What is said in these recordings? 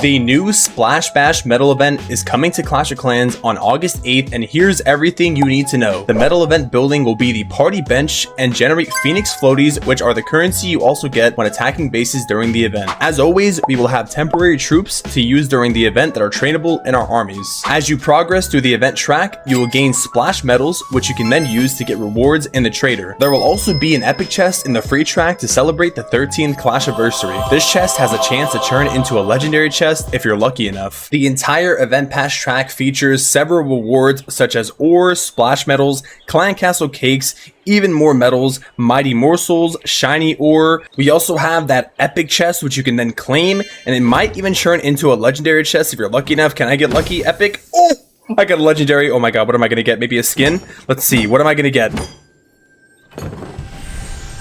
The new Splash Bash medal event is coming to Clash of Clans on August 8th, and here's everything you need to know. The medal event building will be the party bench and generate Phoenix Floaties, which are the currency you also get when attacking bases during the event. As always, we will have temporary troops to use during the event that are trainable in our armies. As you progress through the event track, you will gain splash medals, which you can then use to get rewards in the trader. There will also be an epic chest in the free track to celebrate the 13th Clashiversary. This chest has a chance to turn into a legendary chest if you're lucky enough. The entire event pass track features several rewards such as ore, splash medals, clan castle cakes, even more medals, mighty morsels, shiny ore. We also have that epic chest which you can then claim, and it might even turn into a legendary chest if you're lucky enough. Can I get lucky? Epic? Oh, I got a legendary. Oh my god, what am I gonna get? Maybe a skin? Let's see, what am I gonna get?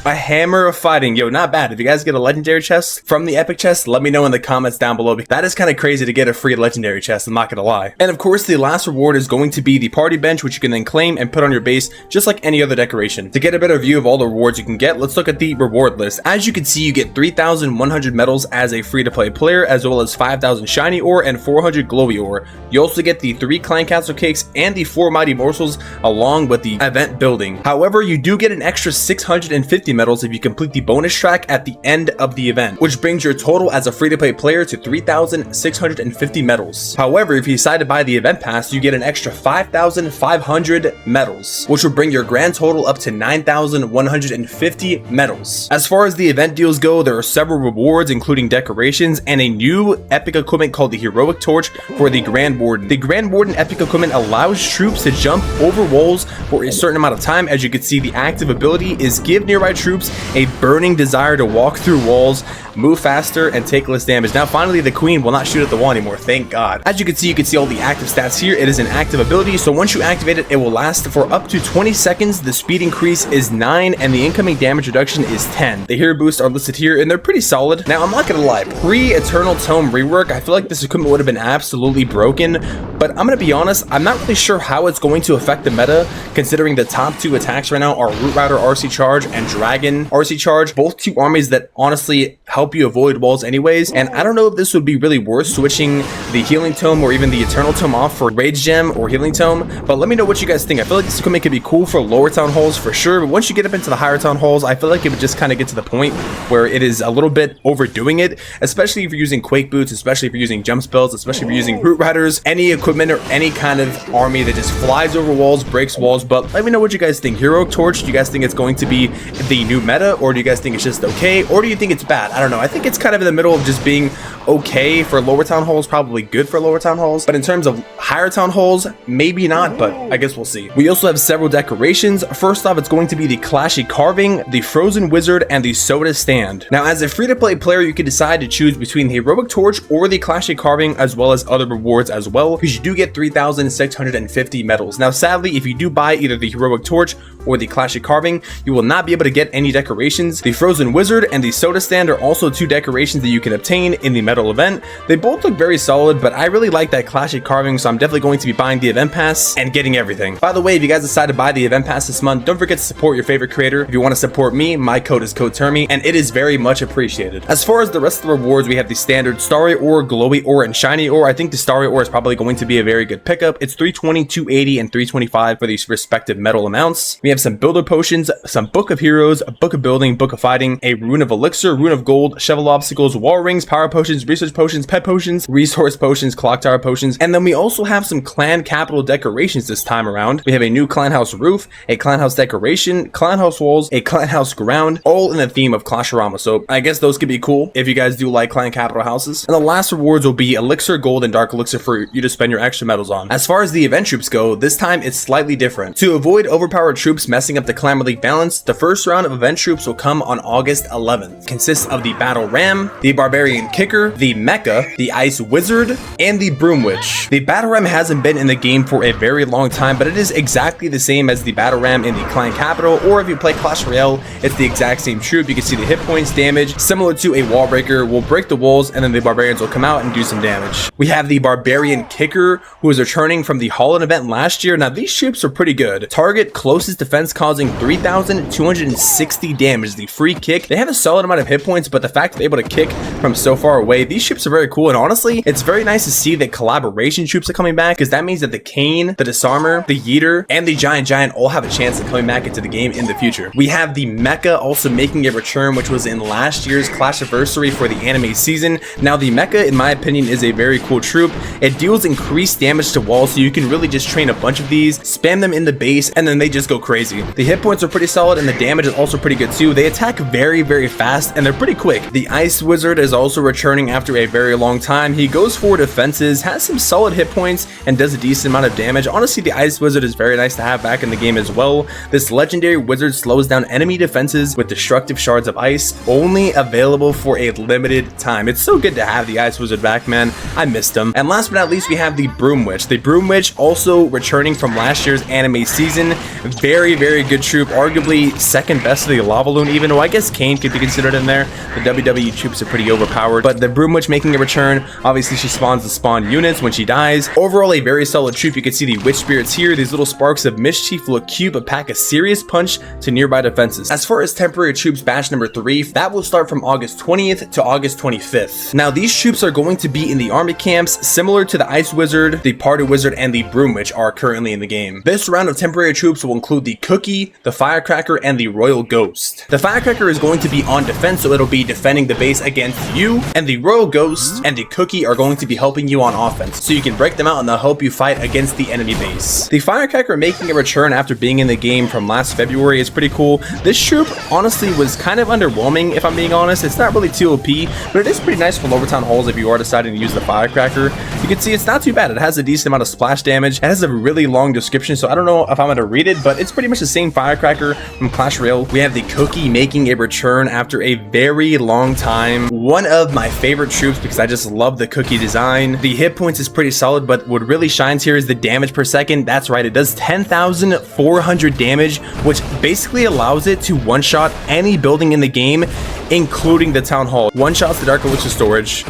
A hammer of fighting. Yo, not bad. If you guys get a legendary chest from the epic chest, let me know in the comments down below. That is kind of crazy to get a free legendary chest, I'm not gonna lie. And of course, the last reward is going to be the party bench, which you can then claim and put on your base just like any other decoration. To get a better view of all the rewards you can get, let's look at the reward list. As you can see, you get 3,100 medals as a free-to-play player, as well as 5,000 shiny ore and 400 glowy ore. You also get the 3 clan castle cakes and the 4 mighty morsels along with the event building. However, you do get an extra 650 medals if you complete the bonus track at the end of the event, which brings your total as a free-to-play player to 3,650 medals. However, if you decide to buy the event pass, you get an extra 5,500 medals, which will bring your grand total up to 9,150 medals. As far as the event deals go, there are several rewards including decorations and a new epic equipment called the Heroic Torch for the Grand Warden. The Grand Warden epic equipment allows troops to jump over walls for a certain amount of time. As you can see, the active ability is give nearby troops a burning desire to walk through walls, move faster, and take less damage. Now finally, the queen will not shoot at the wall anymore, thank god. As you can see all the active stats here. It is an active ability, so once you activate it, it will last for up to 20 seconds. The speed increase is 9 and the incoming damage reduction is 10. The hero boosts are listed here and they're pretty solid. Now I'm not gonna lie, pre-Eternal Tome rework, I feel like this equipment would have been absolutely broken, but I'm gonna be honest, I'm not really sure how it's going to affect the meta, considering the top 2 attacks right now are Root Rider RC Charge and Dragon RC Charge, both 2 armies that honestly help you avoid walls anyways. And I don't know if this would be really worth switching the Healing Tome or even the Eternal Tome off for Rage Gem or Healing Tome, but let me know what you guys think. I feel like this equipment could be cool for lower town halls for sure, but once you get up into the higher town halls, I feel like it would just kind of get to the point where it is a little bit overdoing it, especially if you're using Quake Boots, especially if you're using jump spells, especially if you're using Root Riders, any equipment or any kind of army that just flies over walls, breaks walls. But let me know what you guys think. Heroic Torch, do you guys think it's going to be the new meta, or do you guys think it's just okay, or do you think it's bad? I don't know. I think it's kind of in the middle of just being okay for lower town halls, probably good for lower town halls, but in terms of higher town halls, maybe not, but I guess we'll see. We also have several decorations. First off, it's going to be the Clashy Carving, the Frozen Wizard, and the Soda Stand. Now, as a free-to-play player, you can decide to choose between the Heroic Torch or the Clashy Carving, as well as other rewards as well, because you do get 3,650 medals. Now, sadly, if you do buy either the Heroic Torch or the Clashy Carving, you will not be able to get any decorations. The Frozen Wizard and the Soda Stand are also 2 decorations that you can obtain in the medal event. They both look very solid, but I really like that Clashy Carving, so I'm definitely going to be buying the event pass and getting everything. By the way, if you guys decide to buy the event pass this month, don't forget to support your favorite creator. If you want to support me, my code is code Termy, and it is very much appreciated. As far as the rest of the rewards, we have the standard Starry Ore, Glowy Ore, and Shiny Ore. I think the Starry Ore is probably going to be a very good pickup. It's 320, 280, and 325 for these respective medal amounts. We have some Builder Potions, some Book of Heroes, a Book of Building, Book of Fighting, a Rune of Elixir, Rune of Gold, Shovel Obstacles, Wall Rings, Power Potions, Research Potions, Pet Potions, Resource Potions, Clock Tower Potions, and then we also have some Clan Capital decorations this time around. We have a new Clan House Roof, a Clan House decoration, Clan House Walls, a Clan House Ground, all in the theme of Clasherama, so I guess those could be cool if you guys do like Clan Capital houses. And the last rewards will be Elixir, Gold, and Dark Elixir for you to spend your extra medals on. As far as the event troops go, this time it's slightly different. To avoid overpowered troops messing up the Clan League balance, the first round of event troops will come on August 11th. It consists of the Battle Ram, the Barbarian Kicker, the Mecha, the Ice Wizard, and the Broom Witch. The Battle Ram hasn't been in the game for a very long time, but it is exactly the same as the Battle Ram in the Clan Capital, or if you play Clash Royale, it's the exact same troop. You can see the hit points, damage, similar to a wall breaker, will break the walls, and then the Barbarians will come out and do some damage. We have the Barbarian Kicker, who is returning from the Holland event last year. Now, these troops are pretty good. Target closest defense causing 3,260 damage. The free kick, they have a solid amount of hit points, but the fact that they're able to kick from so far away way, these troops are very cool, and honestly, it's very nice to see that collaboration troops are coming back, because that means that the Kane, the Disarmer, the Yeeter, and the Giant all have a chance of coming back into the game in the future. We have the Mecha also making a return, which was in last year's Clashiversary for the anime season. Now, the Mecha, in my opinion, is a very cool troop. It deals increased damage to walls, so you can really just train a bunch of these, spam them in the base, and then they just go crazy. The hit points are pretty solid, and the damage is also pretty good too. They attack very, very fast, and they're pretty quick. The Ice Wizard is also returning after a very long time. He goes for defenses, has some solid hit points, and does a decent amount of damage. Honestly, the Ice Wizard is very nice to have back in the game as well. This legendary wizard slows down enemy defenses with destructive shards of ice, only available for a limited time. It's so good to have the Ice Wizard back, man. I missed him. And last but not least, we have the Broom Witch. The Broom Witch also returning from last year's anime season. Very, very good troop. Arguably second best of the Lava Loon, even though I guess Kane could be considered in there. The WWE troops are pretty overpowered, but the Broom Witch making a return. Obviously, she spawns the spawn units when she dies. Overall, a very solid troop. You can see the Witch Spirits here. These little sparks of mischief look cute, but pack a serious punch to nearby defenses. As far as temporary troops batch number 3, that will start from August 20th to August 25th. Now, these troops are going to be in the army camps, similar to the Ice Wizard, the Party Wizard, and the Broom Witch are currently in the game. This round of temporary troops will include the Cookie, the Firecracker, and the Royal Ghost. The Firecracker is going to be on defense, so it'll be defending the base against you, and the Royal Ghost and the Cookie are going to be helping you on offense, so you can break them out and they'll help you fight against the enemy base. The Firecracker making a return after being in the game from last February is pretty cool. This troop honestly was kind of underwhelming, if I'm being honest. It's not really too OP, but it is pretty nice for lower town halls if you are deciding to use the Firecracker. You can see it's not too bad. It has a decent amount of splash damage. It has a really long description, so I don't know if I'm going to read it, but it's pretty much the same Firecracker from Clash Royale. We have the Cookie making a return after a very long time. One of my favorite troops because I just love the Cookie design. The hit points is pretty solid, but what really shines here is the damage per second. That's right, it does 10,400 damage, which basically allows it to one-shot any building in the game, including the town hall. One-shots the Dark Elixir storage.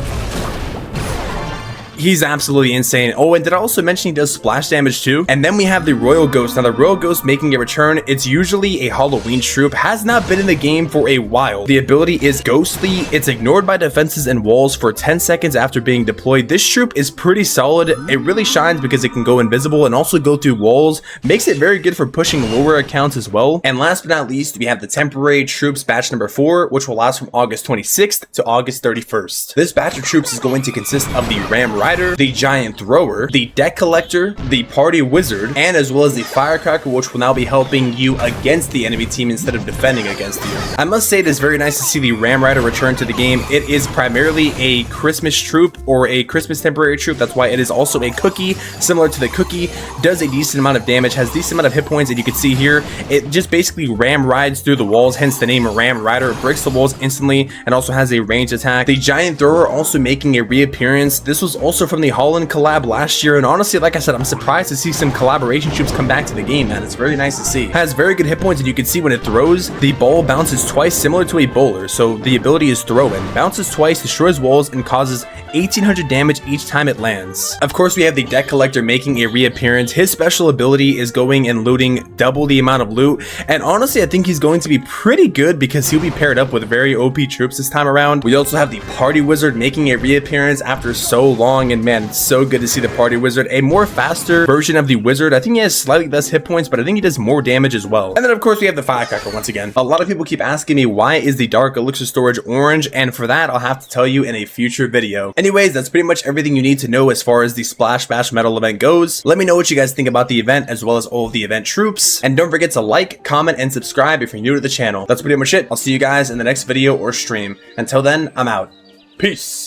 He's absolutely insane. Oh, and did I also mention he does splash damage too? And then we have the Royal Ghost. Now, the Royal Ghost making a return. It's usually a Halloween troop. Has not been in the game for a while. The ability is ghostly. It's ignored by defenses and walls for 10 seconds after being deployed. This troop is pretty solid. It really shines because it can go invisible and also go through walls. Makes it very good for pushing lower accounts as well. And last but not least, we have the temporary troops batch number 4, which will last from August 26th to August 31st. This batch of troops is going to consist of the Ram Rider, the Giant Thrower, the Deck Collector, the Party Wizard, and as well as the Firecracker, which will now be helping you against the enemy team instead of defending against you. I must say it is very nice to see the Ram Rider return to the game. It is primarily a Christmas troop or a Christmas temporary troop. That's why it is also a Cookie, similar to the Cookie. Does a decent amount of damage, has decent amount of hit points, and you can see here, it just basically ram rides through the walls, hence the name Ram Rider. It breaks the walls instantly and also has a ranged attack. The Giant Thrower also making a reappearance. This was also from the Holland collab last year, and honestly, like I said, I'm surprised to see some collaboration troops come back to the game, man. It's very nice to see. It has very good hit points, and you can see when it throws, the ball bounces twice, similar to a bowler. So the ability is throw in. Bounces twice, destroys walls, and causes 1,800 damage each time it lands. Of course, we have the Deck Collector making a reappearance. His special ability is going and looting double the amount of loot, and honestly, I think he's going to be pretty good because he'll be paired up with very OP troops this time around. We also have the Party Wizard making a reappearance after so long, and man, it's so good to see the Party Wizard, a more faster version of the Wizard. I think he has slightly less hit points, but I think he does more damage as well. And then of course we have the Firecracker once again. A lot of people keep asking me, why is the Dark Elixir storage orange? And for that, I'll have to tell you in a future video. Anyways, that's pretty much everything you need to know as far as the Splash Bash Metal event goes. Let me know what you guys think about the event, as well as all of the event troops. And don't forget to like, comment, and subscribe if you're new to the channel. That's pretty much it. I'll see you guys in the next video or stream. Until then, I'm out. Peace.